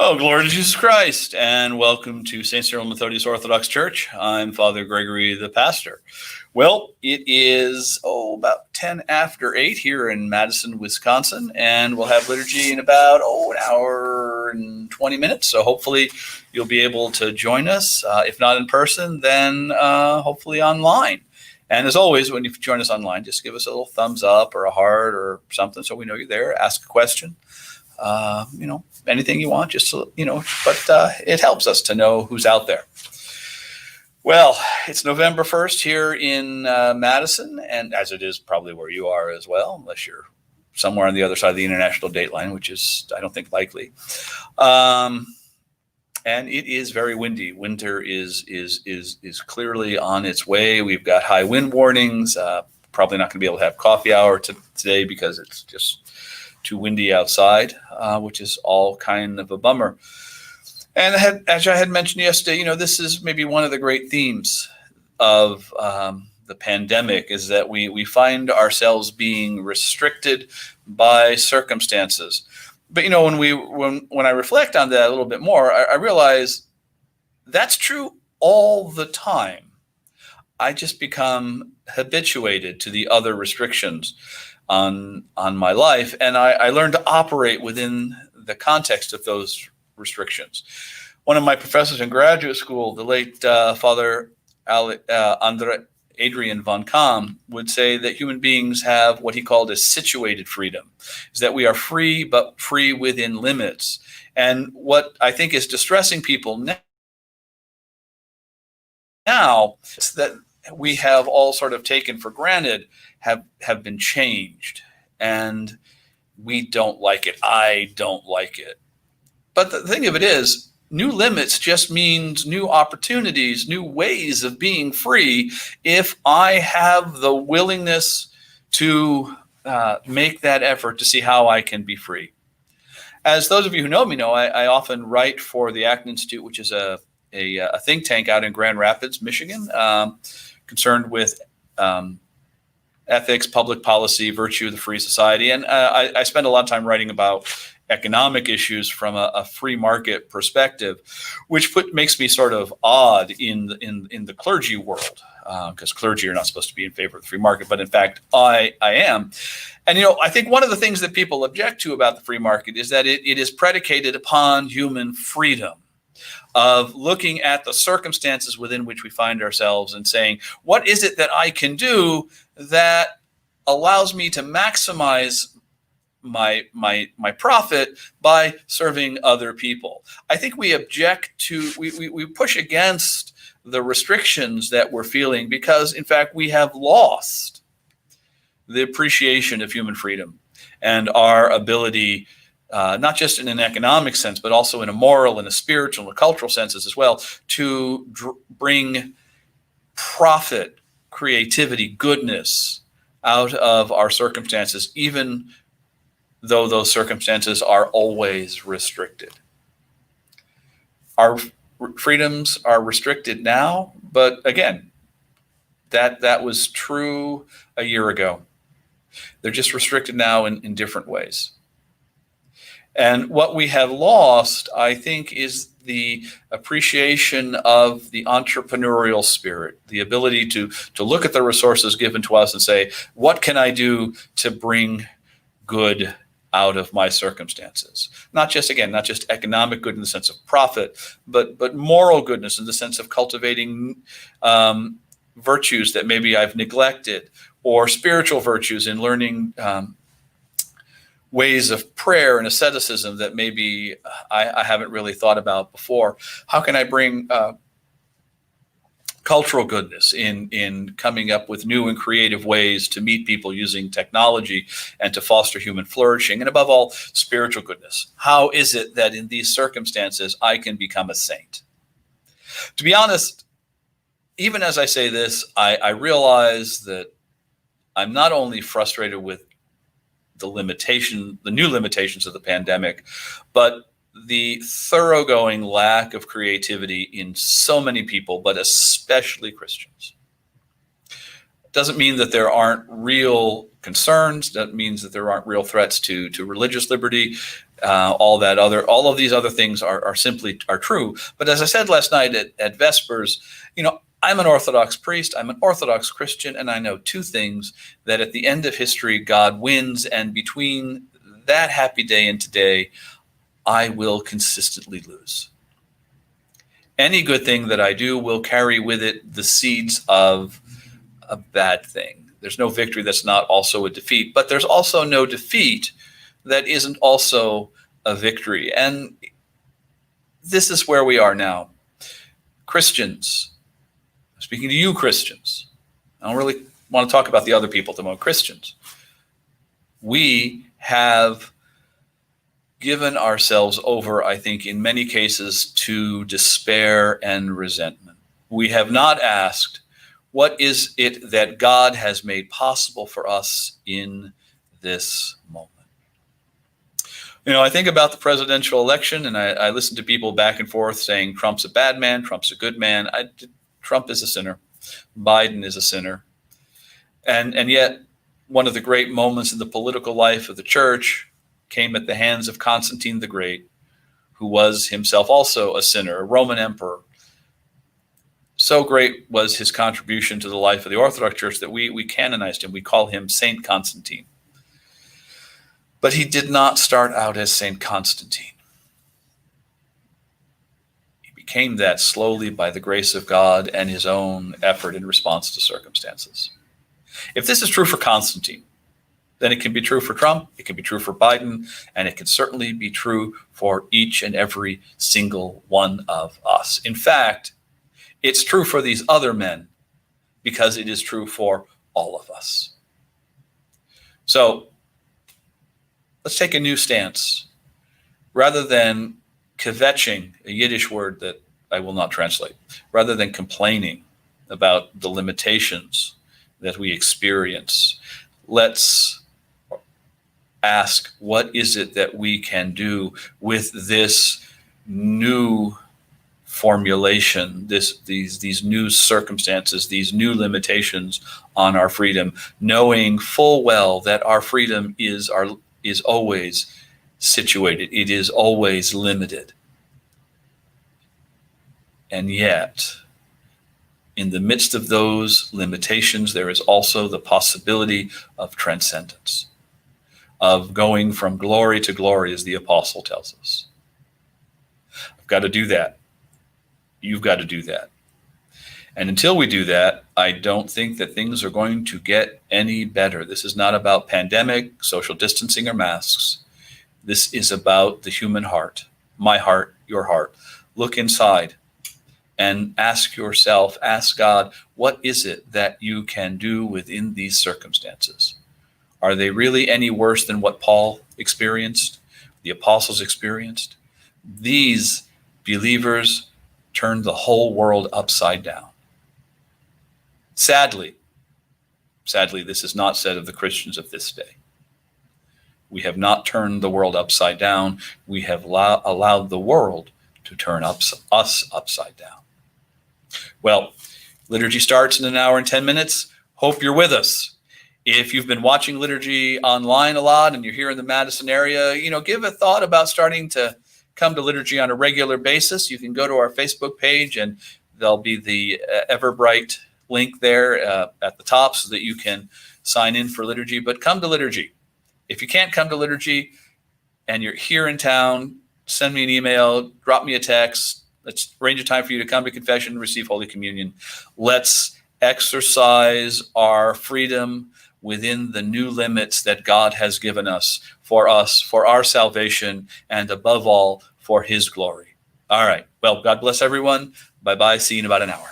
Well, glory to Jesus Christ, and welcome to St. Cyril Methodius Orthodox Church. I'm Father Gregory, the pastor. Well, it is, about 10 after 8 here in Madison, Wisconsin, and we'll have liturgy in about, an hour and 20 minutes. So hopefully you'll be able to join us. If not in person, then hopefully online. And as always, when you join us online, just give us a little thumbs up or a heart or something so we know you're there. Ask a question. Anything you want, just, but it helps us to know who's out there. Well, it's November 1st here in Madison, and as it is probably where you are as well, unless you're somewhere on the other side of the international date line, which is, I don't think, likely. And it is very windy. Winter is clearly on its way. We've got high wind warnings. Probably not going to be able to have coffee hour today because it's just too windy outside, which is all kind of a bummer. And as I had mentioned yesterday, this is maybe one of the great themes of the pandemic is that we find ourselves being restricted by circumstances. But when I reflect on that a little bit more, I realize that's true all the time. I just become habituated to the other restrictions on my life, and I learned to operate within the context of those restrictions. One of my professors in graduate school, the late Father Adrian von Kamm, would say that human beings have what he called a situated freedom, is that we are free, but free within limits. And what I think is distressing people now is that we have all sort of taken for granted have been changed, and we don't like it. I don't like it. But the thing of it is, new limits just means new opportunities, new ways of being free if I have the willingness to make that effort to see how I can be free. As those of you who know me know, I often write for the Acton Institute, which is a think tank out in Grand Rapids, Michigan, concerned with ethics, public policy, virtue of the free society. And I spend a lot of time writing about economic issues from a free market perspective, which makes me sort of odd in the clergy world, because clergy are not supposed to be in favor of the free market, but in fact, I am. And, I think one of the things that people object to about the free market is that it is predicated upon human freedom, of looking at the circumstances within which we find ourselves and saying, what is it that I can do that allows me to maximize my profit by serving other people? I think we we push against the restrictions that we're feeling because, in fact, we have lost the appreciation of human freedom and our ability, not just in an economic sense, but also in a moral and a spiritual and a cultural senses as well, to bring profit, creativity, goodness out of our circumstances, even though those circumstances are always restricted. Our freedoms are restricted now, but again, that was true a year ago. They're just restricted now in different ways. And what we have lost, I think, is the appreciation of the entrepreneurial spirit, the ability to look at the resources given to us and say, what can I do to bring good out of my circumstances? Not just economic good in the sense of profit, but moral goodness in the sense of cultivating virtues that maybe I've neglected, or spiritual virtues in learning ways of prayer and asceticism that maybe I haven't really thought about before. How can I bring cultural goodness in coming up with new and creative ways to meet people using technology and to foster human flourishing? And above all, spiritual goodness. How is it that in these circumstances I can become a saint? To be honest, even as I say this, I realize that I'm not only frustrated with the new limitations of the pandemic, but the thoroughgoing lack of creativity in so many people, but especially Christians. Doesn't mean that there aren't real concerns. That means that there aren't real threats to religious liberty. all of these other things are simply true. But as I said last night at Vespers, I'm an Orthodox priest, I'm an Orthodox Christian, and I know two things: that at the end of history, God wins, and between that happy day and today, I will consistently lose. Any good thing that I do will carry with it the seeds of a bad thing. There's no victory that's not also a defeat, but there's also no defeat that isn't also a victory. And this is where we are now. Christians, speaking to you Christians, I don't really want to talk about the other people at the moment. Christians, we have given ourselves over, I think, in many cases, to despair and resentment. We have not asked, what is it that God has made possible for us in this moment? I think about the presidential election, and I listen to people back and forth saying Trump's a bad man, Trump's a good man. Trump is a sinner. Biden is a sinner. And yet, one of the great moments in the political life of the church came at the hands of Constantine the Great, who was himself also a sinner, a Roman emperor. So great was his contribution to the life of the Orthodox Church that we canonized him. We call him Saint Constantine. But he did not start out as Saint Constantine. He became that slowly by the grace of God and his own effort in response to circumstances. If this is true for Constantine, then it can be true for Trump, it can be true for Biden, and it can certainly be true for each and every single one of us. In fact, it's true for these other men because it is true for all of us. So let's take a new stance. Rather than kvetching, a Yiddish word that I will not translate, rather than complaining about the limitations that we experience, let's ask, what is it that we can do with this new formulation, these new circumstances, these new limitations on our freedom, knowing full well that our freedom is always situated, it is always limited. And yet, in the midst of those limitations, there is also the possibility of transcendence, of going from glory to glory, as the apostle tells us. I've got to do that. You've got to do that. And until we do that, I don't think that things are going to get any better. This is not about pandemic, social distancing, or masks. This is about the human heart, my heart, your heart. Look inside and ask yourself, ask God, what is it that you can do within these circumstances? Are they really any worse than what Paul experienced, the apostles experienced? These believers turned the whole world upside down. Sadly, this is not said of the Christians of this day. We have not turned the world upside down. We have allowed the world to turn us upside down. Well, liturgy starts in an hour and 10 minutes. Hope you're with us. If you've been watching liturgy online a lot and you're here in the Madison area, give a thought about starting to come to liturgy on a regular basis. You can go to our Facebook page and there'll be the Everbright link there at the top so that you can sign in for liturgy. But come to liturgy. If you can't come to liturgy and you're here in town, send me an email, drop me a text. Let's arrange a time for you to come to confession, receive Holy Communion. Let's exercise our freedom within the new limits that God has given us, for our salvation, and above all, for his glory. All right. Well, God bless everyone. Bye-bye. See you in about an hour.